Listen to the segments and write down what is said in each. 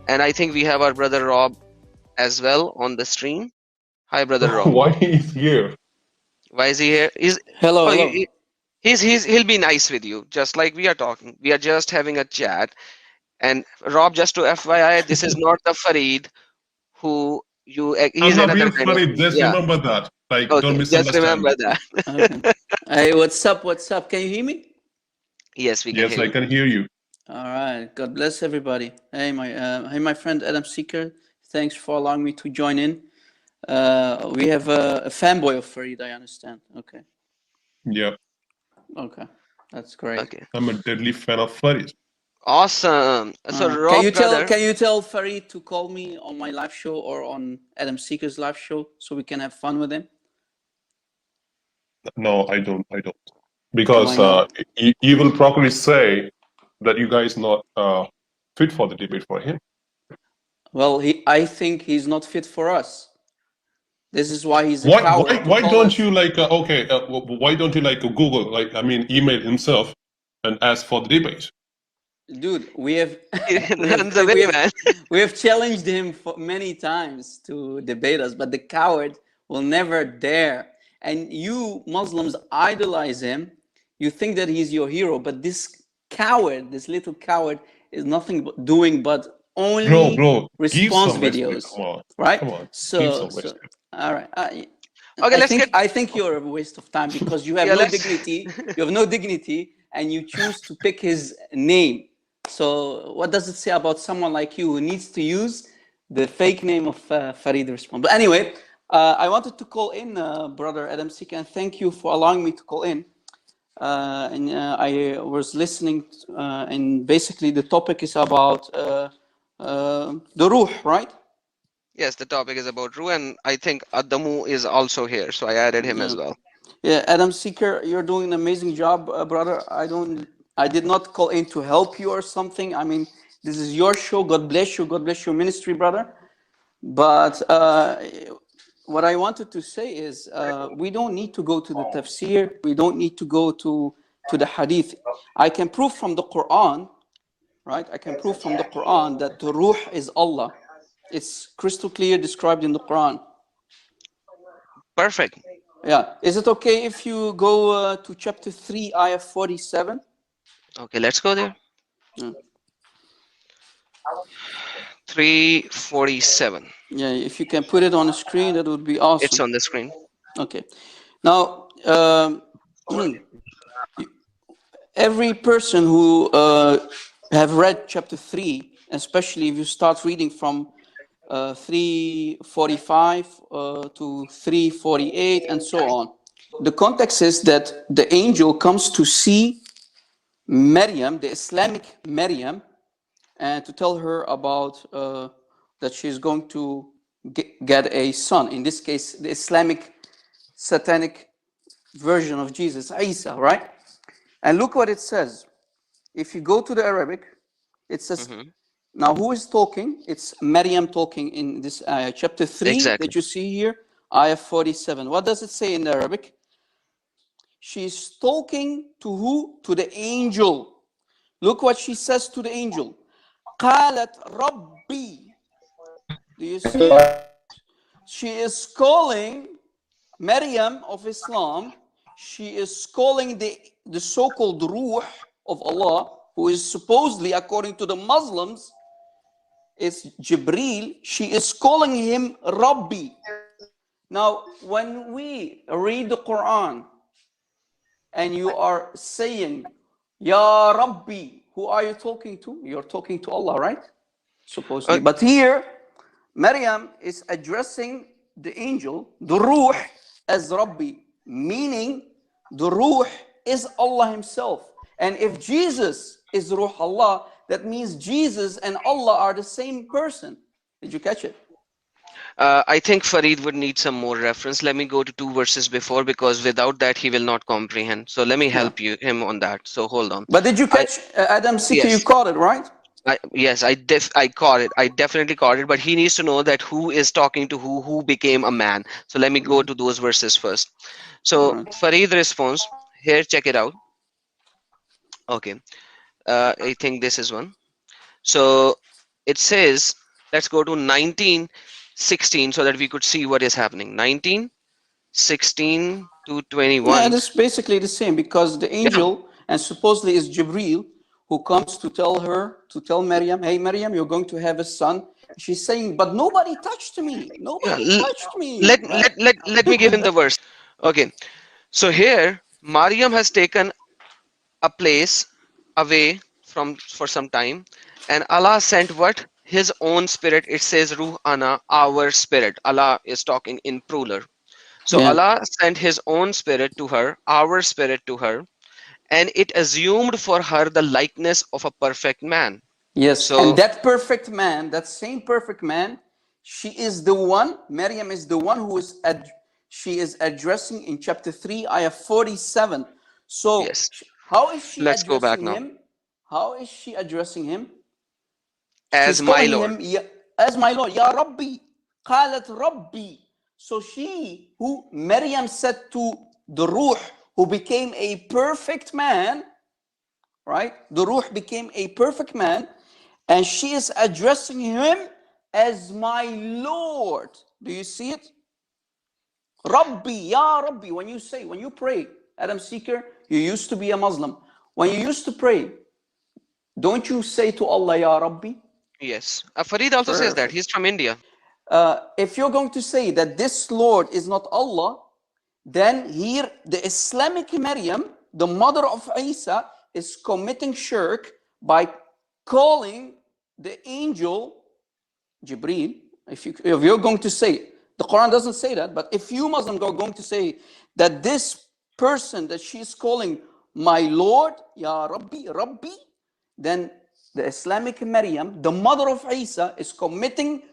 And I think we have our brother Rob as well on the stream. Hi, brother Rob. Why he's here? Why is he here? Hello, Oh, hello. he'll be nice with you, just like we are talking. We are just having a chat. And Rob, just to FYI, this is not the Farid who I'm he's not another real kind of funny. Farid. Just Yeah. remember that. Like, don't Okay. Just misunderstand remember me. that. Okay. Hey, what's up? What's up? Can you hear me? Yes, we can Yes, hear I you. can hear you. All right. God bless everybody. Hey, my friend Adam Seeker. Thanks for allowing me to join in. We have a fanboy of Farid. I understand. Okay. Yeah, Okay. That's great. Okay. I'm a deadly fan of furries. Awesome. So Can Rob, you tell brother. Can you tell Farid to call me on my live show or on Adam Seeker's live show so we can have fun with him? No, I don't. Why Because not? he will probably say that you guys not fit for the debate for him. Well, I think he's not fit for us. This is why he's a Why coward to why call don't us. you like why don't you like Google, like, I mean, email himself and ask for the debate? Dude, we have He we have runs away, we have man. we have challenged him for many times to debate us, but the coward will never dare. And you Muslims idolize him. You think that he's your hero, but this coward, this little coward, is nothing but doing but only Bro, give response some respect. videos, Come on, right? come on, give So some so respect. all right. Okay, let's get. I think you're a waste of time because you have Yeah, no let's. dignity. You have no dignity, and you choose to pick his name. So what does it say about someone like you who needs to use the fake name of Farid Response? But anyway, I wanted to call in brother Adam Sika, and thank you for allowing me to call in. I was listening, and basically the topic is about the ruh, right? Yes, the topic is about Ru, and I think Adamu is also here, so I added him as Yeah. well. Yeah, Adam Seeker, you're doing an amazing job, brother. I did not call in to help you or something. I mean, this is your show. God bless you. God bless your ministry, brother. But what I wanted to say is, we don't need to go to the tafsir. We don't need to go to the hadith. I can prove from the Quran, right? I can prove from the Quran that the ruh is Allah. It's crystal clear described in the Quran. Perfect. Yeah. Is it okay if you go to chapter 3, ayah 47? Okay, let's go there. Yeah. 347. Yeah, if you can put it on the screen, that would be It's awesome. on the screen. Okay. Now, every person who have read chapter 3, especially if you start reading from 345 to 348 and so on, the context is that the angel comes to see Maryam, the Islamic Maryam, and to tell her about that she's going to get a son. In this case, the Islamic satanic version of Jesus, Isa, right? And look what it says. If you go to the Arabic, it says, now who is talking? It's Maryam talking in this chapter 3 Exactly. that you see here, ayah 47. What does it say in the Arabic? She's talking to who? To the angel. Look what she says to the angel. قالت ربي. Do you see it? She is calling Maryam of Islam. She is calling the so-called Ruh of Allah, who is supposedly, according to the Muslims, is Jibreel. She is calling him Rabbi. Now, when we read the Quran and you are saying, Ya Rabbi, who are you talking to? You're talking to Allah, right? Supposedly. But here, Maryam is addressing the angel, the Ruh, as Rabbi, meaning the Ruh is Allah himself. And if Jesus is Ruh Allah, that means Jesus and Allah are the same person. Did you catch it? I think Farid would need some more reference. Let me go to 2 verses before, because without that he will not comprehend. So let me Yeah. help him on that. So hold on. But did you catch Adam Sika? You Yes, caught it, right? yes, I caught it. I definitely caught it. But he needs to know that who is talking to who became a man. So let me go to those verses first. So Right. Farid response here. Check it out. Okay. I think this is one. So it says, let's go to 19:16 so that we could see what is happening. 19:16 to Yeah, 21. this is basically the same, because the Yeah, angel, and supposedly is Jibril, who comes to tell Maryam, hey Maryam, you're going to have a son. She's saying, but nobody touched me. yeah. Nobody touched me, Let, right? let me give him the verse. Okay, so here, Mariam has taken a place away from for some time, and Allah sent what? His own spirit. It says Ruh Ana, our spirit. Allah is talking in plural. So Yeah. Allah sent his own spirit to her, our spirit to her, and it assumed for her the likeness of a perfect man. Yes, and So that perfect man, that same perfect man, she is the one, Maryam is the one who is, she is addressing in chapter 3, ayah 47. So, yes, how is she let's go back addressing now. him? How is she addressing him? As She's my calling Lord. him as my Lord, Ya Rabbi, qalat Rabbi. So she, who Maryam said to the Ruh, who became a perfect man, right? The Ruh became a perfect man, and she is addressing him as my Lord. Do you see it? Rabbi, Ya Rabbi. When you pray, Adam Seeker, you used to be a Muslim. When you used to pray, don't you say to Allah, Ya Rabbi? Yes. Farid also says that. Perfect. He's from India. If you're going to say that this Lord is not Allah, then here the Islamic Maryam, the mother of Isa, is committing shirk by calling the angel Jibreel. If you're going to say, the Quran doesn't say that, but if you Muslims are going to say that this person that she's calling my Lord, Ya Rabbi, Rabbi, then the Islamic Maryam, the mother of Isa, is committing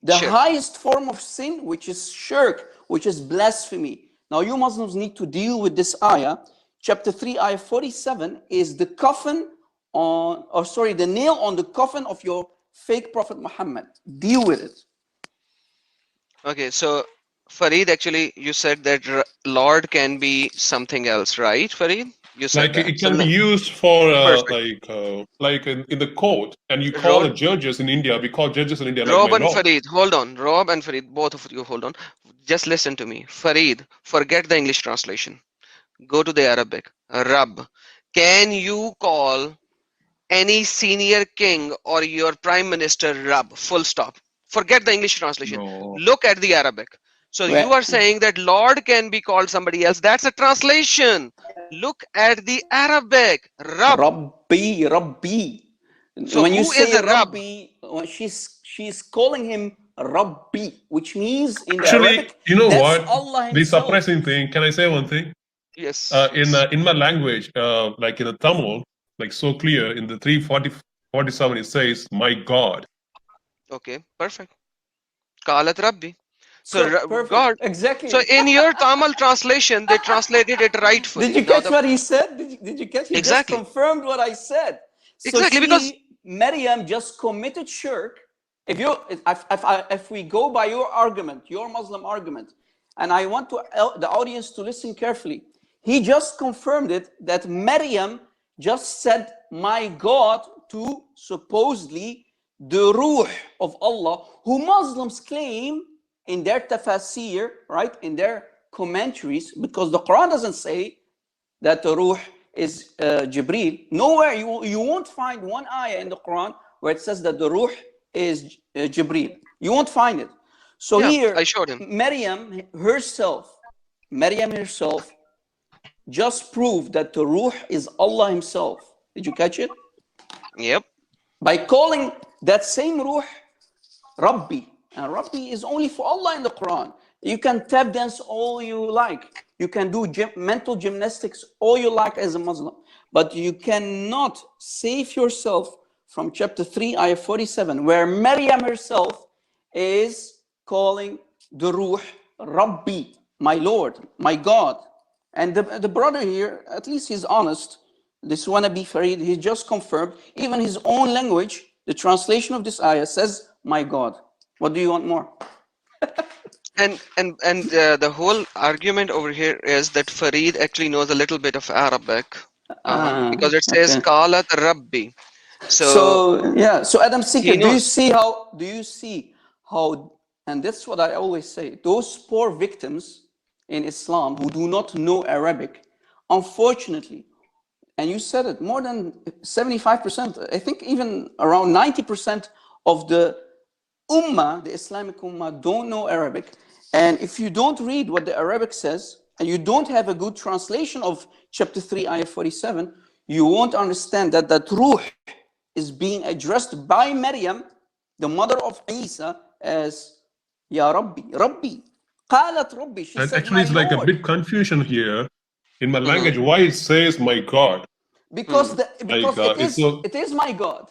the Sure. highest form of sin, which is shirk, which is blasphemy. Now, you Muslims need to deal with this ayah. Chapter 3, ayah 47 is the coffin on, or sorry, the nail on the coffin of your fake Prophet Muhammad. Deal with it. Okay, so Farid, actually, you said that Lord can be something else, right, Farid? You said Like that. it So can be used for perfect. like in the court, and you call Rob, the judges in India. We call judges in India like Rob my and lord. Farid, hold on. Rob and Farid, both of you, hold on. Just listen to me. Farid, forget the English translation. Go to the Arabic. Rab. Can you call any senior king or your prime minister Rab? Full stop. Forget the English translation. No. Look at the Arabic. So you Well, are saying that Lord can be called somebody else. That's a translation. Look at the Arabic. Rab. Rabbi, Rabbi. So When you who is say a Rab? Rabbi, when she's calling him Rabbi, which means in the Actually, Arabic, you know that's what? Allah The Himself. surprising thing. Can I say one thing? Yes, In yes. in my language, like in the Tamil, like so clear in the 347, it says, "My God." Okay, perfect. Kalat Rabbi. So So perfect, God. So exactly. in your Tamil translation, they translated it Did rightfully. you Now catch the what he said? Did you catch? He just exactly, confirmed what I said. So exactly because Maryam just committed shirk. If we go by your argument, your Muslim argument, and I want the audience to listen carefully, he just confirmed it that Maryam just said, "My God," to supposedly the Ruh of Allah, who Muslims claim in their tafasir, right, in their commentaries, because the Quran doesn't say that the Ruh is Jibreel. Nowhere you won't find one ayah in the Quran where it says that the Ruh is Jibreel. You won't find it. So yeah, here, I showed him. Maryam herself just proved that the Ruh is Allah Himself. Did you catch it? Yep. By calling that same Ruh Rabbi. And Rabbi is only for Allah in the Quran. You can tap dance all you like. You can do mental gymnastics all you like as a Muslim. But you cannot save yourself from chapter 3, ayah 47, where Maryam herself is calling the Ruh Rabbi, my Lord, my God. And the brother here, at least he's honest. This wannabe Farid, he just confirmed, even his own language, the translation of this ayah says, my God. What do you want more? And the whole argument over here is that Farid actually knows a little bit of Arabic, because it says Okay. Qalat Rabbi. So yeah, so Adam Seeker, he do you knows. see how, and that's what I always say, those poor victims in Islam who do not know Arabic, unfortunately, and you said it, more than 75%, I think even around 90% of the Ummah, the Islamic Ummah, don't know Arabic. And if you don't read what the Arabic says, and you don't have a good translation of chapter 3, ayah 47, you won't understand that that ruh is being addressed by Maryam, the mother of Isa, as Ya Rabbi, Rabbi. قالت Rabbi, she And said, actually, my it's like a Lord. bit confusion here in my Mhm. language. Why it says my God? Because Like, it is my God.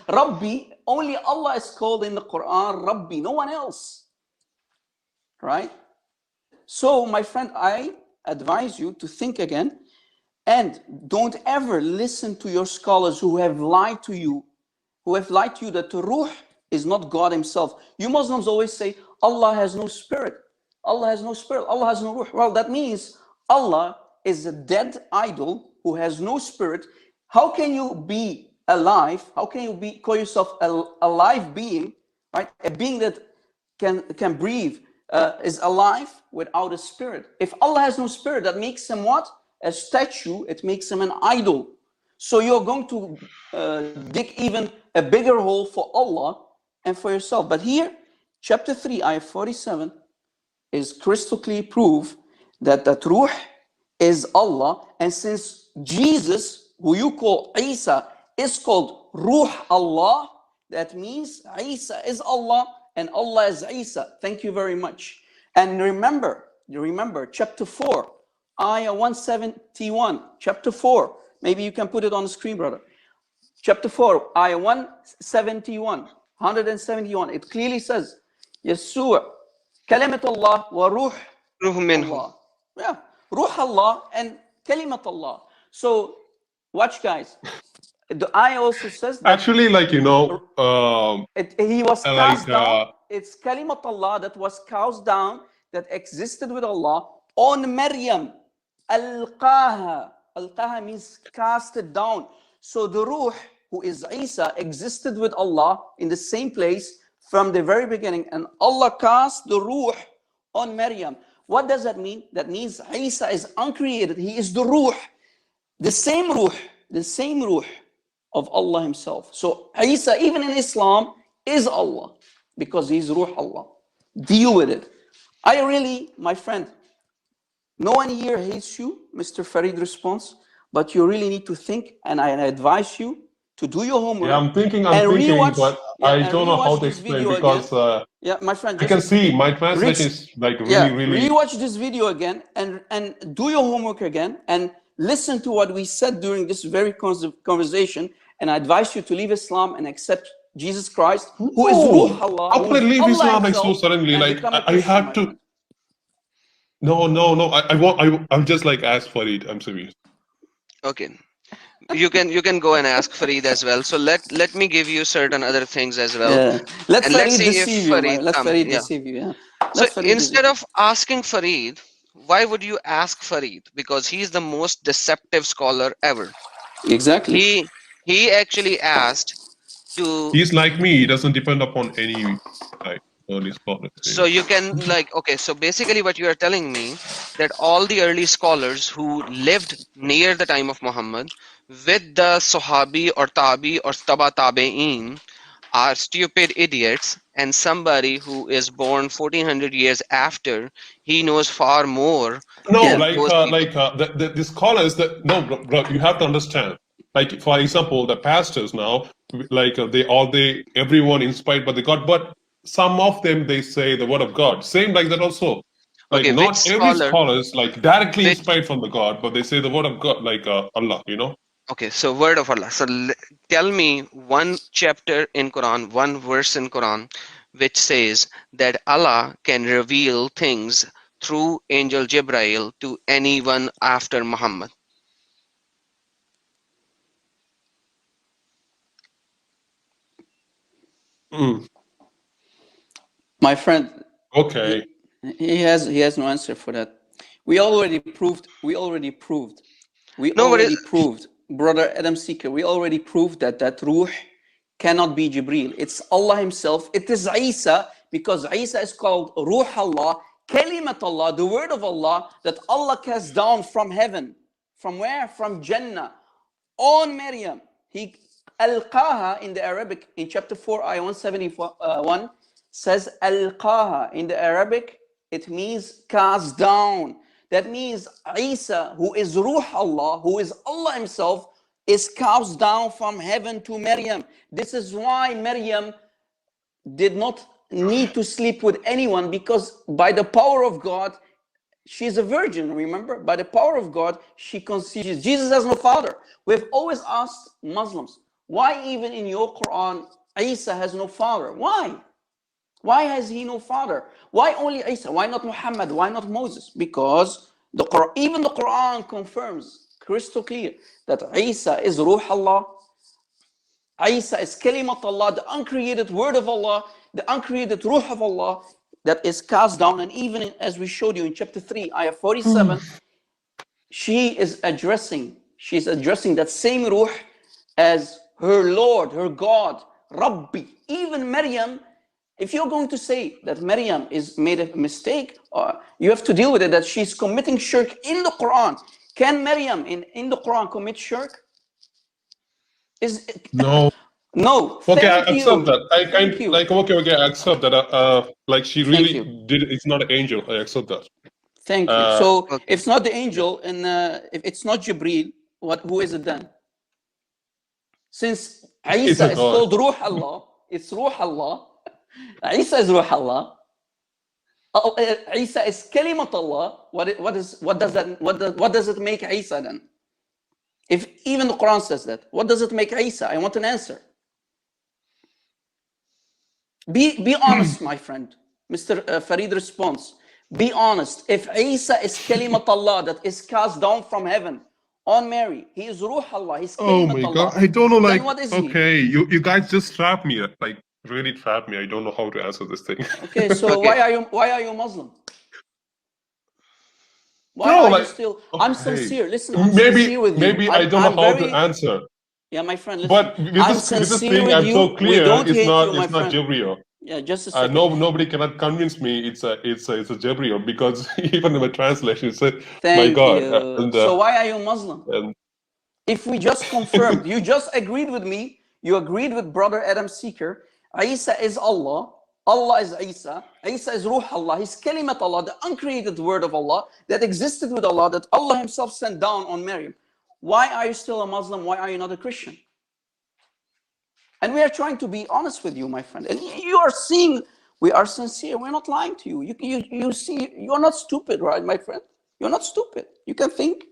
Rabbi, only Allah is called in the Quran Rabbi, no one else. Right? So, my friend, I advise you to think again and don't ever listen to your scholars who have lied to you, that the Ruh is not God Himself. You Muslims always say Allah has no spirit. Allah has no spirit. Allah has no Ruh. Well, that means Allah is a dead idol who has no spirit. How can you be alive? How can you call yourself a live being, right? A being that can breathe, is alive without a spirit. If Allah has no spirit, that makes him what? A statue. It makes him an idol. So you're going to dig even a bigger hole for Allah and for yourself. But here, chapter 3, ayah 47, is crystal clear proof that that Ruh is Allah. And since Jesus, who you call Isa, is called Ruh Allah, that means Isa is Allah and Allah is Isa. Thank you very much. And remember, chapter 4, ayah 171, chapter 4. Maybe you can put it on the screen, brother. Chapter 4, ayah 171. It clearly says, Yeshua, kalimat Allah wa ruh Ruh minhu. Allah. Yeah, ruh Allah and kalimat Allah. So, watch, guys. The ayah also says that actually, like, he was like, cast down. It's kalimat Allah that was cast down, that existed with Allah on Maryam. Alqaha. Alqaha means cast it down. So the Ruh, who is Isa, existed with Allah in the same place from the very beginning. And Allah cast the Ruh on Maryam. What does that mean? That means Isa is uncreated. He is the Ruh. The same Ruh of Allah Himself. So Isa, even in Islam, is Allah because He's Ruh Allah. Deal with it. I really, my friend, no one here hates you, Mr. Farid response, but you really need to think, and I advise you to do your homework. yeah, I'm thinking, and rewatch, but I don't know how to explain because yeah, my friend, I can see my translation is like really. Rewatch this video again and do your homework again and listen to what we said during this very conversation. And I advise you to leave Islam and accept Jesus Christ, who is Ruh Allah. How could I leave Allah Islam like himself, so suddenly? and Like become a I Christian, have my to. friend. No. I'll just like ask for it. I'm serious. Okay. You can go and ask Farid as well. So let me give you certain other things as well. Yeah. Let And let's Farid see if deceive you. Farid Let come. Farid Yeah. deceive you. Yeah. So Let Farid instead deceive of asking Farid, why would you ask Farid? Because he's the most deceptive scholar ever. you. Exactly. He actually asked to. He's like me. He doesn't depend upon any like early scholars. So you can like, okay, so basically what you are telling me that all the early scholars who lived near the time of Muhammad with the Sahabi or Tabi or Taba Tabi'in are stupid idiots, and somebody who is born 1400 years after, he knows far more No, than like those people. the scholars that no, bro, you have to understand. Like for example, the pastors now, like everyone inspired by the God, but some of them they say the word of God. Same like that also. Like Okay, which not every scholar, scholar is like directly which, inspired from the God, but they say the word of God, like Allah. okay, so word of Allah. So tell me one chapter in Quran, one verse in Quran, which says that Allah can reveal things through angel Jibrail to anyone after Muhammad. My friend, Okay. he has no answer for that. We already proved. No, but Brother Adam Seeker, we already proved that Ruh cannot be Jibreel. It's Allah himself. It is Isa, because Isa is called Ruh Allah, Kalimat Allah, the word of Allah that Allah cast down from heaven. From where? From Jannah. On Maryam. He Alqaha in the Arabic, in chapter 4, ayah 171, says Alqaha. In the Arabic, it means cast down. That means Isa, who is Ruh Allah, who is Allah himself, is cast down from heaven to Maryam. This is why Maryam did not need to sleep with anyone, because by the power of God, she's a virgin, remember? By the power of God, she conceives. Jesus has no father. We've always asked Muslims, why even in your Quran, Isa has no father? Why? Why has he no father? Why only Isa? Why not Muhammad? Why not Moses? Because even the Quran confirms crystal clear that Isa is Ruh Allah. Isa is Kalimat Allah, the uncreated word of Allah, the uncreated Ruh of Allah that is cast down. And even as we showed you in chapter 3, ayah 47, she's addressing that same Ruh as her Lord, her God, Rabbi. Even Maryam, if you're going to say that Maryam is made a mistake, you have to deal with it, that she's committing shirk in the Quran. Can Maryam in the Quran commit shirk? No. No. Okay, I Thank you. accept that. Thank you. Like okay, I accept that. Like she Thank really you. did. It's not an angel. I accept that. Thank you. So Okay. if it's not the angel, and if it's not Jibreel, who is it then? Since It's Isa a is God. called Ruh Allah, it's Ruh Allah. Isa is Ruh Allah. Isa is Kalimat Allah. What does it make Isa then? If even the Quran says that, what does it make Isa? I want an answer. Be honest, my friend. Mr. Farid responds. Be honest. If Isa is Kalimat Allah that is cast down from heaven on Mary, he is Ruh Allah, he's Oh Kalimat my Allah. God! I don't know. Like, then what is he? okay, you guys just trapped me. Like, really trapped me. I don't know how to answer this thing. Okay, so Okay. why are you Muslim? Why No, are you like, still? I'm okay. sincere. Listen, I'm Maybe sincere with you. maybe I don't know I'm how to very, answer. yeah, my friend. Listen, But with I'm this sincere thing, with I'm so you. We clear. don't hate you, my It's not friend. Jabriel. Yeah, just a second. Nobody cannot convince me it's a Jabriel, because even in the translation it said, "My Thank God." you. So why are you Muslim? And If we just confirmed, you just agreed with me, you agreed with brother Adam Seeker, Isa is Allah, Allah is Isa, Isa is Ruh Allah, he's Kalimat Allah, the uncreated word of Allah that existed with Allah, that Allah himself sent down on Maryam. Why are you still a Muslim? Why are you not a Christian? And we are trying to be honest with you, my friend. And you are seeing, we are sincere. We're not lying to you. You see, you're not stupid, right, my friend? You're not stupid. You can think.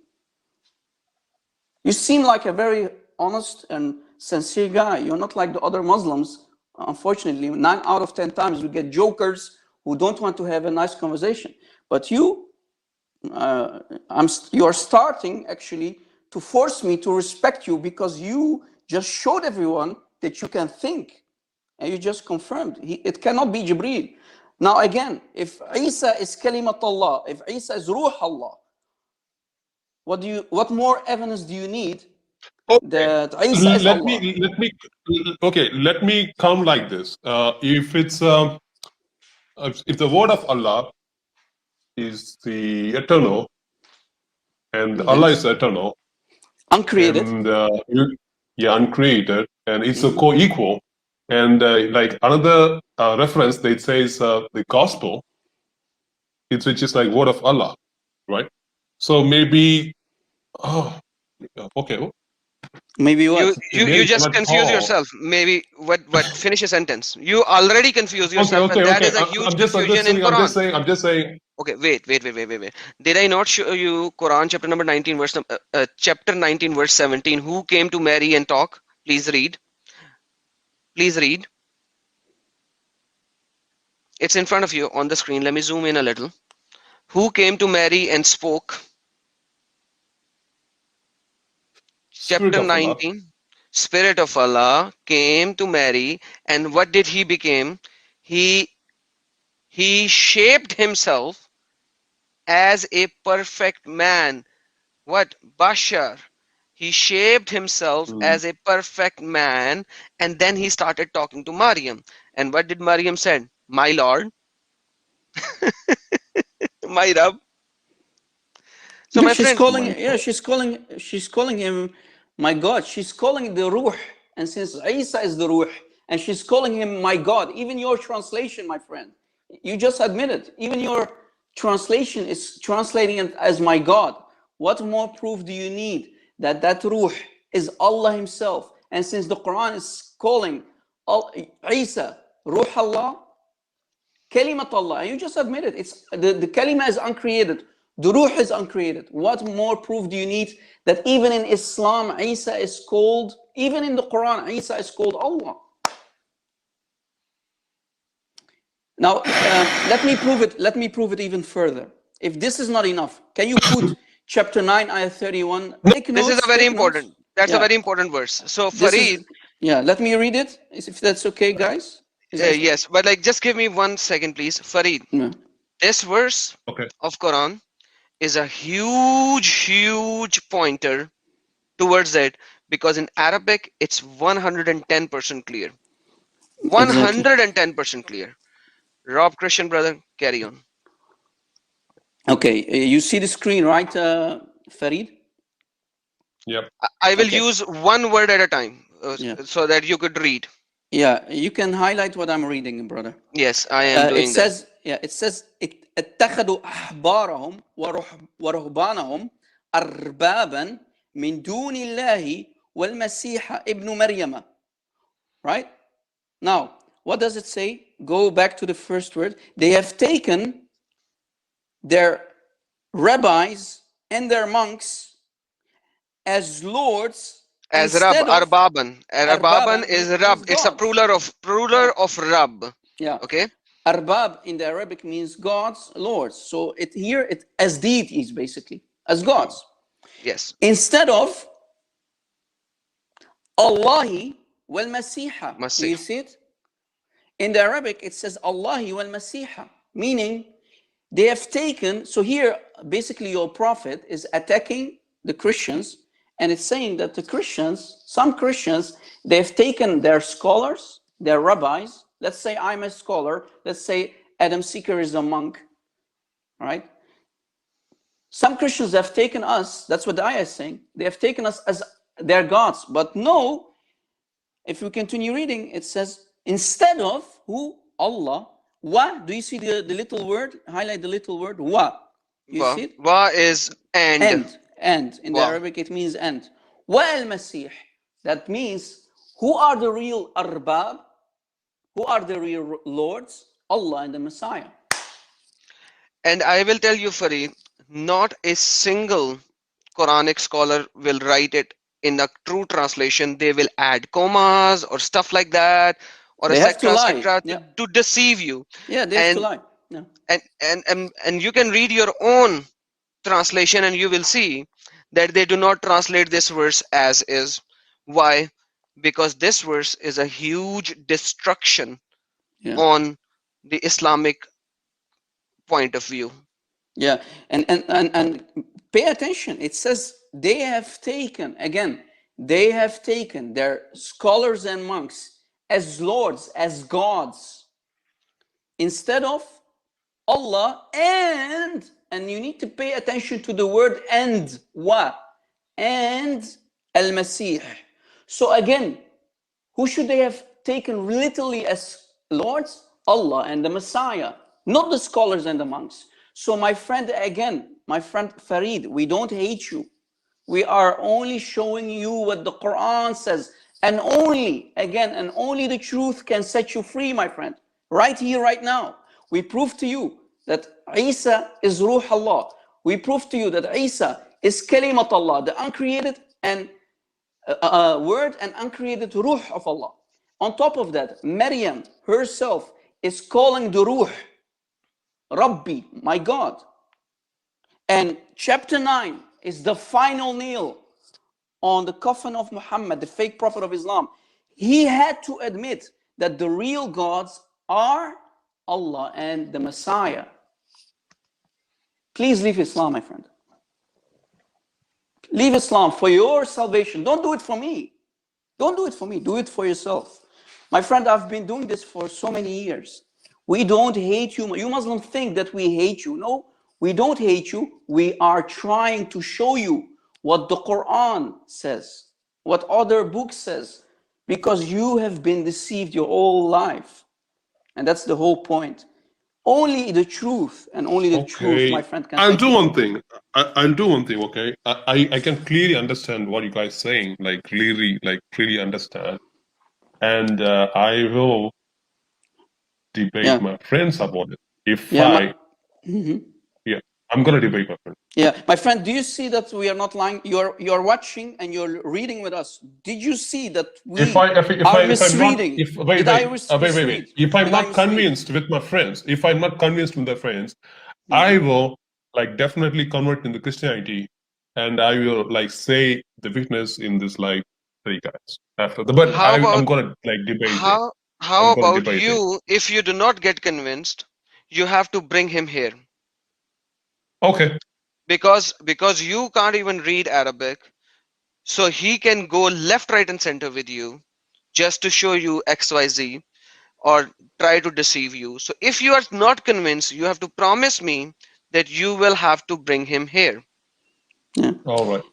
You seem like a very honest and sincere guy. You're not like the other Muslims. Unfortunately, 9 out of 10 times we get jokers who don't want to have a nice conversation. But you are starting actually to force me to respect you, because you just showed everyone that you can think, and you just confirmed it cannot be Jibreel. Now again, if Isa is Kalimat Allah, if Isa is Ruh Allah, what more evidence do you need that Isa is Allah? let me come like this. If the word of Allah is the eternal, and Allah is eternal, Uncreated. and uncreated, and it's a co-equal. And like another reference, they says the gospel, which is like word of Allah, right? So maybe, okay. Maybe what? You just Cannot confuse call. yourself. Maybe what finish a sentence. You already confuse yourself, and that is a huge confusion in Quran. I'm just saying. Okay, wait. Did I not show you Quran chapter number 19 chapter 19 verse 17? Who came to Mary and talk? Please read. Please read. It's in front of you on the screen. Let me zoom in a little. Who came to Mary and spoke? Spirit Chapter of Allah. 19. Spirit of Allah came to Mary, and what did he become? He shaped himself as a perfect man. What? Bashar. He shaped himself as a perfect man, and then he started talking to Maryam. And what did Maryam said? My Lord, my Rab. So Yeah, my friends, she's calling him, my God. She's calling the Ruh, and since Isa is the Ruh, and she's calling him my God. Even your translation, my friend, you just admitted. Even your translation is translating it as my God. What more proof do you need that that Ruh is Allah Himself? And since the Quran is calling Isa Ruh Allah, Kalimat Allah, you just admit it. It's the kalima is uncreated. The ruh is uncreated. What more proof do you need that even in Islam, Isa is called, even in the Quran, Isa is called Allah? Now, let me prove it. Let me prove it even further. If this is not enough, can you put chapter 9, ayah 31? Take this is notes, a very take notes. important. That's a Yeah, very important verse. So this is, Farid, yeah, let me read it, if that's okay, guys. Is that, yes, but like just give me 1 second, please. Farid, yeah. this verse Okay. of Quran is a huge pointer towards it because in Arabic it's 110% clear. Exactly. 110% clear. Rob Christian brother, carry on. Okay, you see the screen, right, Farid? Yep. I will Okay. use one word at a time Yeah. so that you could read. Yeah, you can highlight what I'm reading, brother. Yes, I am It doing that. says, yeah, it says, اتخذوا أحبارهم ورهبانهم أربابا من دون الله والمسيح ابن مريم. Right? Now, what does it say? Go back to the first word. They have taken their rabbis and their monks as lords As Rab, instead of Arbaban. Arbaban Arbaban is means Rab. It's a gods. plural of Rab. Yeah. Okay? Arbab in the Arabic means gods, lords. So it here it as deities basically, as gods. Yes. Instead of Allahi wal Masiha. Must Do say. you see it? In the Arabic it says Allahi wal Masiha, meaning they have taken, so here basically your prophet is attacking the Christians, and it's saying that the Christians, some Christians, they've taken their scholars, their rabbis. Let's say I'm a scholar. Let's say Adam Seeker is a monk, right? Some Christians have taken us, that's what the ayah is saying, they have taken us as their gods. But no, if we continue reading, it says, instead of who? Allah. Wa, do you see the little word? Highlight the little word, wa. You Wa. see it? Wa is and. And. In the Wa. Arabic, it means and. Wa al-Masih. That means, who are the real arbab? Who are the real lords? Allah and the Messiah. And I will tell you, Farid, not a single Quranic scholar will write it in a true translation. They will add commas or stuff like that, or They have to lie. etc. Yeah. To deceive you. Yeah, they have to And lie. Yeah. and you can read your own translation and you will see that they do not translate this verse as is. Why? Because this verse is a huge destruction Yeah. on the Islamic point of view. Yeah, and pay attention. It says they have taken, again, they have taken their scholars and monks as lords, as gods, instead of Allah, and you need to pay attention to the word and, wa, and al-Masih. So again, who should they have taken literally as lords? Allah and the Messiah, not the scholars and the monks. So my friend, again, my friend Farid, we don't hate you. We are only showing you what the Quran says. And only, again, and only the truth can set you free, my friend. Right here, right now. We prove to you that Isa is Ruh Allah. We prove to you that Isa is Kalimat Allah, the uncreated and word and uncreated Ruh of Allah. On top of that, Maryam herself is calling the Ruh, Rabbi, my God. And chapter 9 is the final nail on the coffin of Muhammad, the fake prophet of Islam. He had to admit that the real gods are Allah and the Messiah. Please leave Islam, my friend. Leave Islam for your salvation. Don't do it for me. Don't do it for me. Do it for yourself. My friend, I've been doing this for so many years. We don't hate you. You Muslims think that we hate you. No, we don't hate you. We are trying to show you what the Quran says, what other books says, because you have been deceived your whole life. And that's the whole point. Only the truth and only the truth, my Okay. friend, can I'll take do you. one thing. I'll do one thing, okay? I can clearly understand what you guys saying, like clearly understand. And I will debate Yeah. my friends about it. If Yeah. yeah, I'm gonna debate my friends. Yeah, my friend, do you see that we are not lying? You're watching and you're reading with us. Did you see that If we I if are if I'm not misreading? if wait Did I wait misread? if I'm Did I not misread? convinced with my friends, if I'm not convinced with the friends, I Mhm. will like definitely convert into Christianity, and I will like say the witness in this like three guys after the. But How I'm about gonna like debate it. how I'm gonna about debate it. you? If you do not get convinced, you have to bring him here Okay. because you can't even read Arabic, so he can go left, right, and center with you just to show you XYZ or try to deceive you. So if you are not convinced, you have to promise me that you will have to bring him here. Yeah. All right.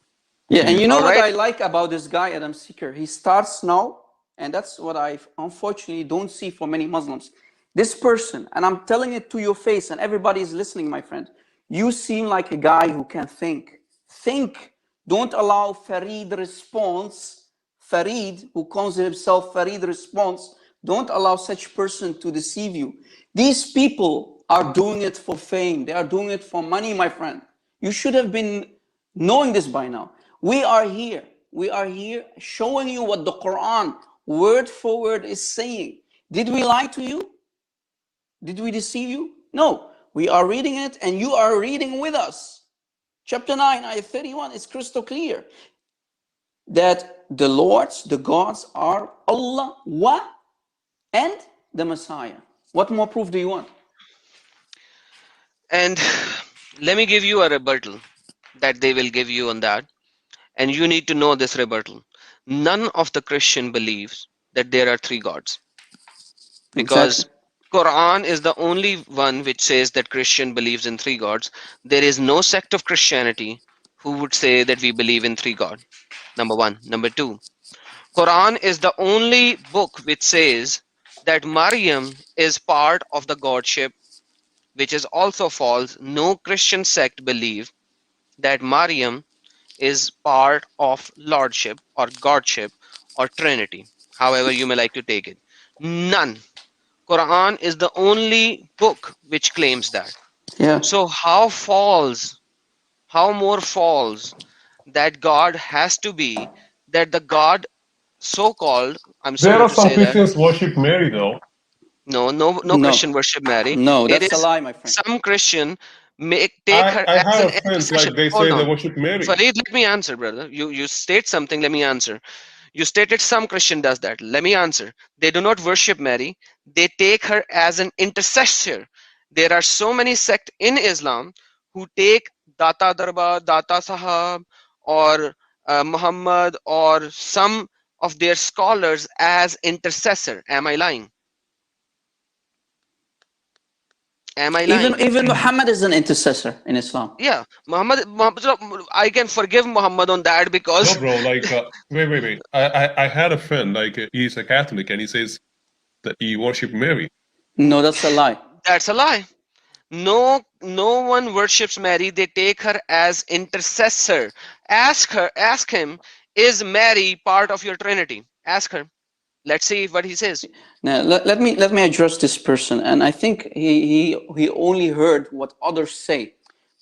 Yeah, See and you. you know All what right? I like about this guy, Adam Seeker? He starts now, and that's what I unfortunately don't see for many Muslims. This person, and I'm telling it to your face, and everybody is listening, my friend. You seem like a guy who can think. Think. Don't allow Farid response. Farid, who calls himself Farid response, don't allow such person to deceive you. These people are doing it for fame. They are doing it for money, my friend. You should have been knowing this by now. We are here. We are here showing you what the Quran word for word is saying. Did we lie to you? Did we deceive you? No. We are reading it and you are reading with us. Chapter 9, ayah 31 is crystal clear that the Lords, the gods are Allah and the Messiah. What more proof do you want? And let me give you a rebuttal that they will give you on that. And you need to know this rebuttal. None of the Christian believes that there are three gods, Exactly. because Quran is the only one which says that Christian believes in three gods. There is no sect of Christianity who would say that we believe in three God. Number one. Number two, Quran is the only book which says that Maryam is part of the godship, which is also false. No Christian sect believe that Maryam is part of lordship or godship or trinity, however you may like to take it. None. Quran is the only book which claims that. Yeah. So how false, how more false that God has to be, that the God so called, I'm There sorry are to some say that, Christians worship Mary though. no No. Christian worship Mary. No, It that's a is lie, my friend. some Christian take her I as an have friends intercession. like they Hold say they on. worship Mary. Farid, let me answer, brother. You state something, let me answer. You stated some Christian does that. Let me answer. They do not worship Mary. They take her as an intercessor. There are so many sects in Islam who take Data Darbar, Data Sahab, or Muhammad, or some of their scholars as intercessor. Am I lying? Am I Even lying? even Muhammad is an intercessor in Islam. Yeah, Muhammad, so I can forgive Muhammad on that No, because bro. Like, wait. I had a friend like he's a Catholic and he says that he worship Mary. No, that's a lie. that's a lie. No one worships Mary. They take her as intercessor. Ask him, is Mary part of your Trinity? Ask her. Let's see what he says. Now let me address this person, and I think he only heard what others say.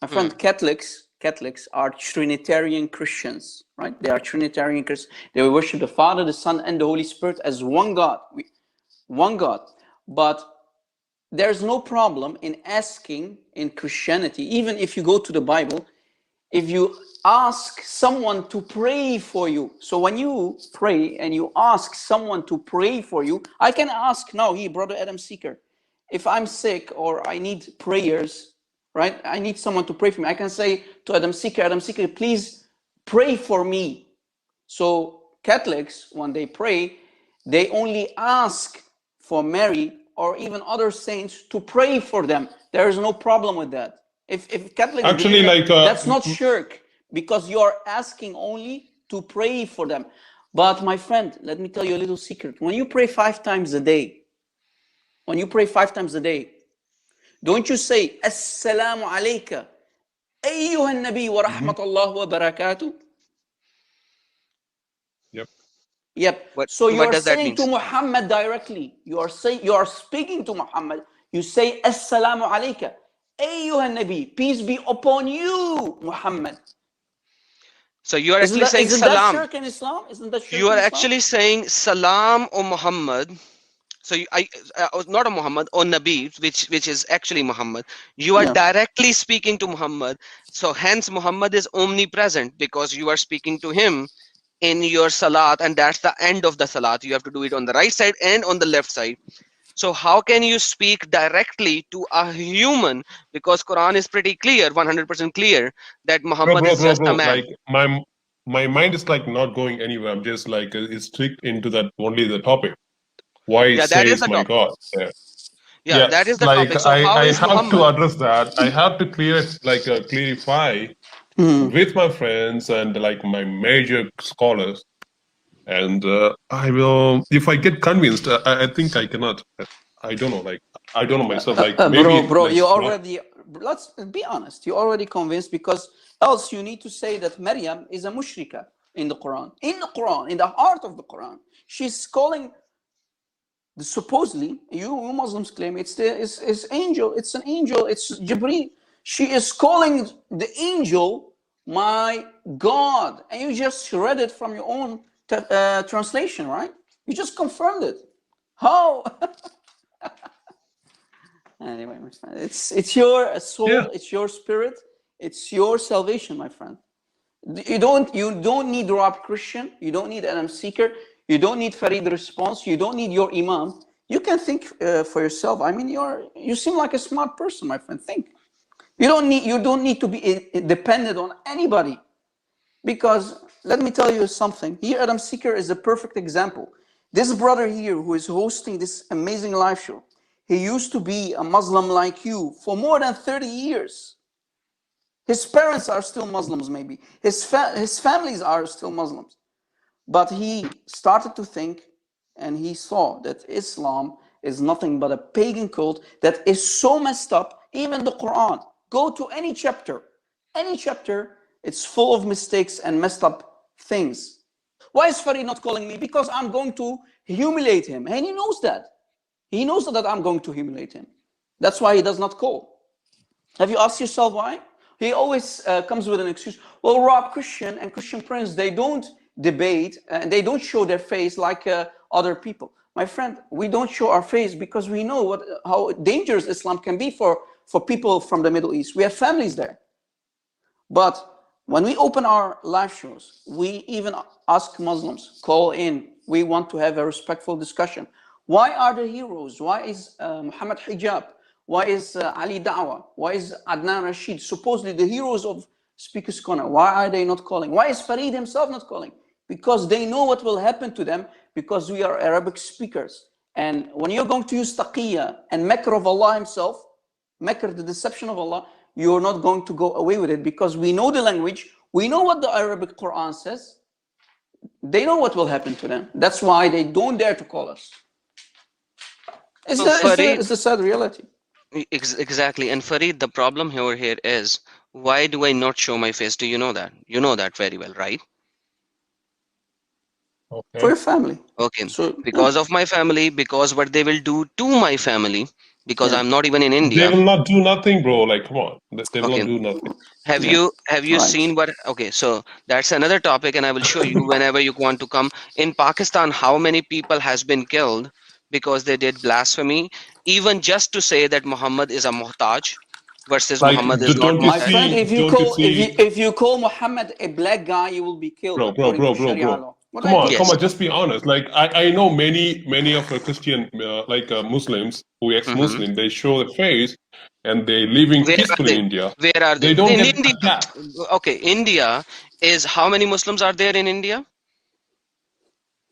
My Hmm. friend, Catholics are Trinitarian Christians, right? They are Trinitarian Christians. They worship the Father, the Son, and the Holy Spirit as one God, one God. But there's no problem in asking in Christianity, even if you go to the Bible, if you ask someone to pray for you. So when you pray and you ask someone to pray for you, I can ask now, brother Adam Seeker, if I'm sick or I need prayers, right? I need someone to pray for me. I can say to Adam Seeker, please pray for me. So Catholics, when they pray, they only ask for Mary or even other saints to pray for them. There is no problem with that. If Catholics Actually, believe that, like that's not shirk, because you are asking only to pray for them. But my friend, let me tell you a little secret. When you pray 5 times a day, don't you say Assalamu alayka ayyuha nabi wa rahmatullah wa barakatuh? Yep. Yep. What So you what are does that saying mean? to Muhammad directly. You are speaking to Muhammad. You say Assalamu alayka ayyuha nabi, peace be upon you, Muhammad. So you are actually saying Isn't that salam. shirk in Islam? Isn't that shirk You in are Islam? actually saying salam o Muhammad. So not a Muhammad or Nabi, which is actually Muhammad. You are Yeah. directly speaking to Muhammad. So hence Muhammad is omnipresent because you are speaking to him in your salat, and that's the end of the salat. You have to do it on the right side and on the left side. So how can you speak directly to a human? Because Quran is pretty clear, 100% clear, that Muhammad is just a Bro. man. Like my mind is like not going anywhere. I'm just like it's strict into that only the topic. Why it Yeah, that is says the my topic. God there. Yeah, that Yes, is the like topic. So how I is have to Muhammad? address that. I have to clarify with my friends and like my major scholars. And I will, if I get convinced, I think I cannot. I don't know, like I don't know myself. Like maybe Bro, like you what? already, let's be honest, you already convinced, because else you need to say that Maryam is a mushrika in the Quran. In the Quran, in the heart of the Quran, she's calling, supposedly, you Muslims claim it's angel, it's an angel, it's Jibreel. She is calling the angel my God. And you just read it from your own translation, right? You just confirmed it. How? Anyway, my friend, it's your soul, Yeah. it's your spirit, it's your salvation, my friend. You don't need Rob Christian, you don't need Adam Seeker, you don't need Farid Response, you don't need your Imam. You can think for yourself. I mean, you seem like a smart person, my friend. Think. You don't need to be dependent on anybody, because let me tell you something. Here, Adam Seeker is a perfect example. This brother here who is hosting this amazing live show, he used to be a Muslim like you for more than 30 years. His parents are still Muslims, maybe. His families are still Muslims. But he started to think, and he saw that Islam is nothing but a pagan cult that is so messed up. Even the Quran, go to any chapter, it's full of mistakes and messed up things. Why is Farid not calling me? Because I'm going to humiliate him. And he knows that. He knows that I'm going to humiliate him. That's why he does not call. Have you asked yourself why? He always comes with an excuse. Well, Rob Christian and Christian Prince, they don't debate and they don't show their face like other people. My friend, we don't show our face because we know how dangerous Islam can be for people from the Middle East. We have families there. But when we open our live shows, we even ask Muslims, call in. We want to have a respectful discussion. Why are the heroes? Why is Muhammad Hijab? Why is Ali Dawah? Why is Adnan Rashid? Supposedly the heroes of Speaker's Corner. Why are they not calling? Why is Farid himself not calling? Because they know what will happen to them, because we are Arabic speakers. And when you're going to use taqiyya and makr of Allah himself, makr, the deception of Allah, you're not going to go away with it, because we know the language, we know what the Arabic Quran says. They know what will happen to them. That's why they don't dare to call us. It's So Farid, the sad reality. exactly. And Farid, the problem here is, why do I not show my face? Do you know that? You know that very well, right? For Okay. your family. Okay. So yeah, Because of my family, because what they will do to my family, because yeah, I'm not even in They India. will not do nothing, bro. Like come on, they will not Okay. do nothing. yeah. Have you Right. seen what? Okay, so that's another topic, and I will show you whenever you want to come. In Pakistan, how many people has been killed because they did blasphemy, even just to say that Muhammad is a muhtaj versus Like Muhammad is not My friend, muhtaj. if you call Muhammad a black guy, you will be killed according to Sharia bro. law. What are you talking Come Yes. on, about? just be honest. Like I know many of our Christian Muslims who Mm-hmm. ex-Muslim, they show the face. and they're living Where are peacefully in they? India, Where are they? they don't In get India. attacked. Okay, India is how many Muslims are there in India?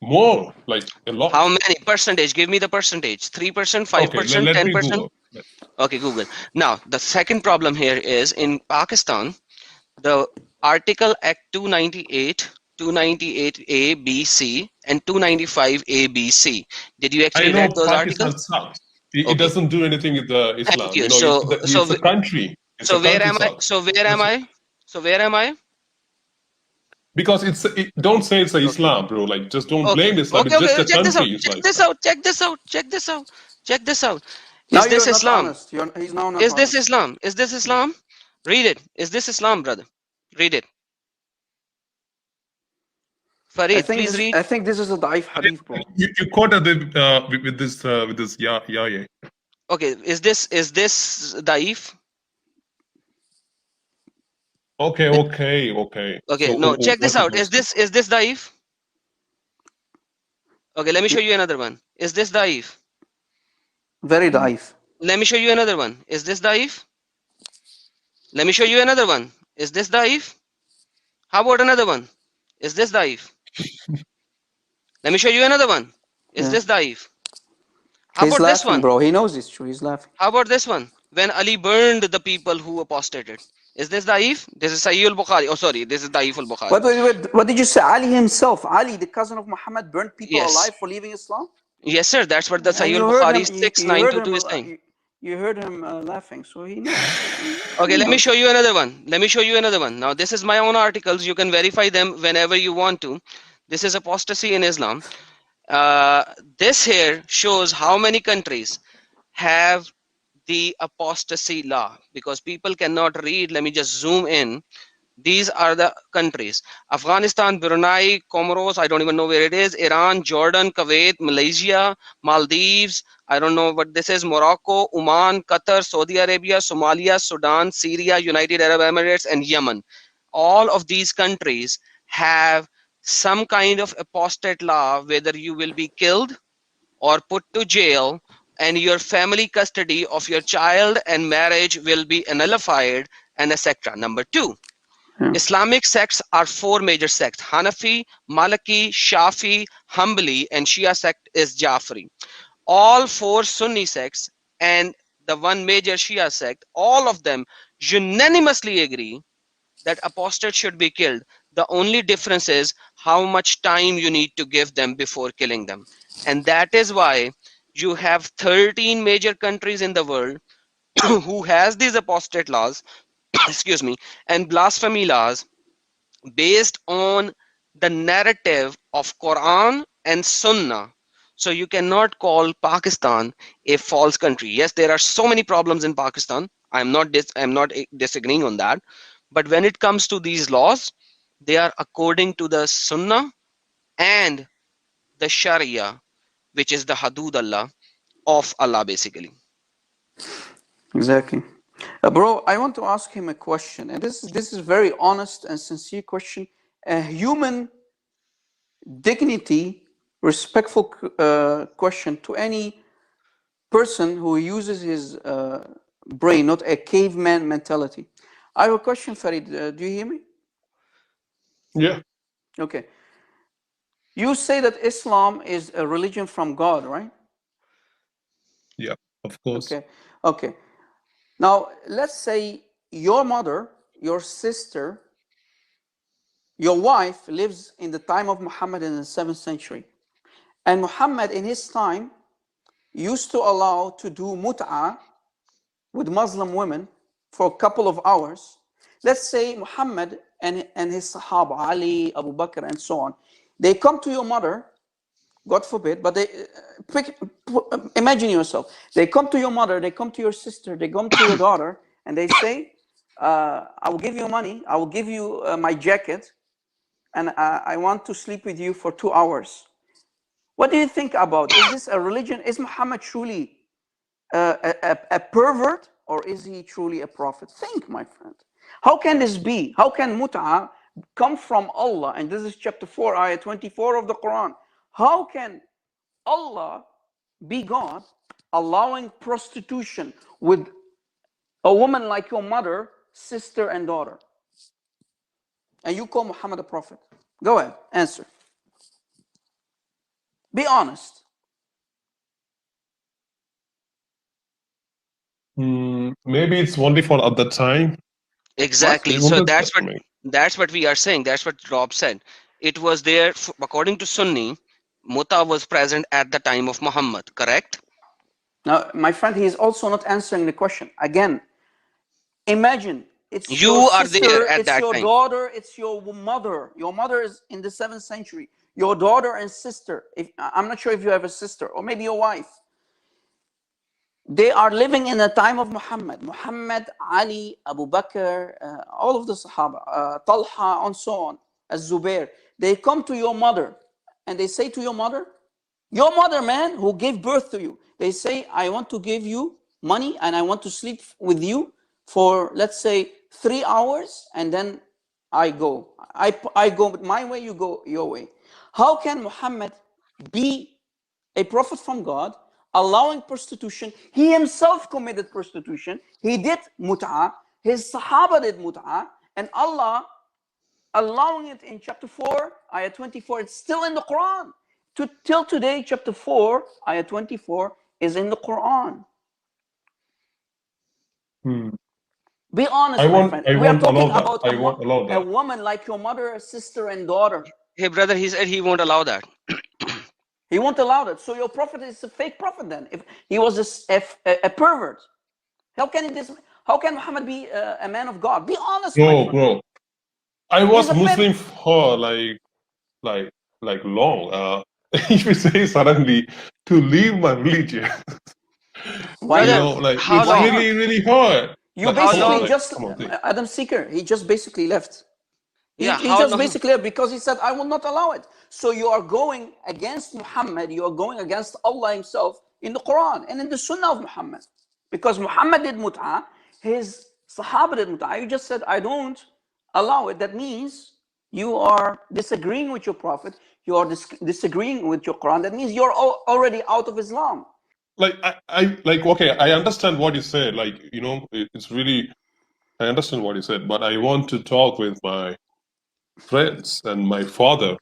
More, like a How lot. many percentage? Give me the percentage. 3%, Okay, 5%, let me 10%? Google. Okay, Google. Now, the second problem here is in Pakistan, the Article Act 298, 298A, B, C, and 295 A, B, C. Did you I actually read know those Pakistan articles? sucks. It Okay, doesn't do anything with the thank Islam. you. It's a country. It's a So where country am I? sucks. So where am I? So where am I? Because don't say it's a Okay. Islam, bro. Like, just don't Okay. blame Islam. Okay. It's just Okay. a Check this out. country. It's Check like this that. out. Check this out. Check this out. Check this out. Now Is you're this not Islam? honest. He's now not Is this honest. Islam? Is this Islam? Read it. Is this Islam, brother? Read it. Farid, please read. I think this is a daif hadith, bro. You quoted it with this yeah. Okay. Is this Daif? Okay. Okay. So No. Check what this it out. was? Is this Daif? Okay. Let me show you another one. Is this Daif? Very daif. Let me show you another one. Is this Daif? Let me show you another one. Is this Daif? How about another one? Is this Daif? Let me show you another one. Is Yeah. this Daif? How He's about this laughing, one? bro. He knows it's true. He's laughing. How about this one? When Ali burned the people who apostated. Is this Daif? This is Sahih al-Bukhari. Oh, sorry. This is Daif al-Bukhari. What did you say? Ali himself, Ali, the cousin of Muhammad, burned people Yes. alive for leaving Islam? Yes, sir. That's what the And Sahih you heard al-Bukhari him, you heard him, 6922 is saying. you heard him laughing, so he knows. Okay, He let me knows. show you another one. Let me show you another one. Now, this is my own articles. You can verify them whenever you want to. This is apostasy in Islam. This here shows how many countries have the apostasy law, because people cannot read. Let me just zoom in. These are the countries: Afghanistan, Brunei, Comoros, I don't even know where it is, Iran, Jordan, Kuwait, Malaysia, Maldives, I don't know what this is, Morocco, Oman, Qatar, Saudi Arabia, Somalia, Sudan, Syria, United Arab Emirates, and Yemen. All of these countries have some kind of apostate law, whether you will be killed or put to jail, and your family custody of your child and marriage will be nullified, and etc. Number two, Yeah. Islamic sects are four major sects: Hanafi, Maliki, Shafi, Hanbali, and Shia sect is Jafri. All four Sunni sects and the one major Shia sect, all of them unanimously agree that apostates should be killed. The only difference is how much time you need to give them before killing them. And that is why you have 13 major countries in the world who has these apostate laws, excuse me, and blasphemy laws based on the narrative of Quran and Sunnah. So you cannot call Pakistan a false country. Yes, there are so many problems in Pakistan. I'm not disagreeing on that. But when it comes to these laws, they are according to the Sunnah and the Sharia, which is the Hudud Allah of Allah basically. Exactly. Bro, I want to ask him a question, and this is very honest and sincere question. A human dignity, respectful question to any person who uses his brain, not a caveman mentality. I have a question, Farid. Do you hear me? Yeah. Okay. You say that Islam is a religion from God, right? Yeah, of course. Okay. Now, let's say your mother, your sister, your wife lives in the time of Muhammad in the 7th century. And Muhammad in his time used to allow to do mut'ah with Muslim women for a couple of hours. Let's say Muhammad and his Sahaba, Ali, Abu Bakr, and so on, they come to your mother, God forbid, but they imagine yourself. They come to your mother, they come to your sister, they come to your daughter, and they say, I will give you money, I will give you my jacket, and I want to sleep with you for 2 hours. What do you think about? Is this a religion? Is Muhammad truly a pervert, or is he truly a prophet? Think, my friend. How can this be? How can mut'ah come from Allah? And this is chapter 4, ayah 24 of the Quran. How can Allah be God allowing prostitution with a woman like your mother, sister, and daughter. And you call Muhammad a prophet. Go ahead, answer. Be honest. Maybe it's only for at the time. Exactly. It So won't affect me. that's what we are saying. That's what Rob said. It was there according to Sunni. Muta was present at the time of Muhammad. Correct? Now, my friend, he is also not answering the question. Again, imagine it's You your are there sister, at it's that your time. daughter, it's your mother. Your mother is in the 7th century. Your daughter and sister. I'm not sure if you have a sister or maybe your wife. They are living in the time of Muhammad. Muhammad, Ali, Abu Bakr, all of the Sahaba, Talha, and so on, Az-Zubair. They come to your mother and they say to your mother, man, who gave birth to you, they say, I want to give you money and I want to sleep with you for, let's say, 3 hours and then I go. I go my way, you go your way. How can Muhammad be a prophet from God, allowing prostitution? He himself committed prostitution. He did mut'ah. His Sahaba did mut'ah. And Allah allowing it in chapter 4, ayah 24. It's still in the Quran. Till today, chapter 4, ayah 24 is in the Quran. Hmm. Be honest, I my won't. friend. I We are won't talking allow that. about I won't allow a that. woman like your mother, sister, and daughter. Hey, brother, he said he won't allow that. He won't allow that. So your prophet is a fake prophet then. If he was a pervert, how can Muhammad be a man of God? Be honest, my No, friend. bro. I He's was a fake. Muslim for like long. If you say suddenly to leave my religion, Why Brother, not? like how it's Why long? not? really hard. You Like, How come on, basically long? like, just come on, think. Adam Seeker. He just basically left. Yeah, He how just long? basically left because he said, "I will not allow it." So you are going against Muhammad. You are going against Allah Himself in the Quran and in the Sunnah of Muhammad, because Muhammad did mut'ah. His Sahaba did mut'ah. You just said, "I don't allow it." That means you are disagreeing with your Prophet. You are disagreeing with your Quran. That means you're already out of Islam. Like I like okay, I understand what you said. Like it's really I understand what you said, but I want to talk with my friends and my father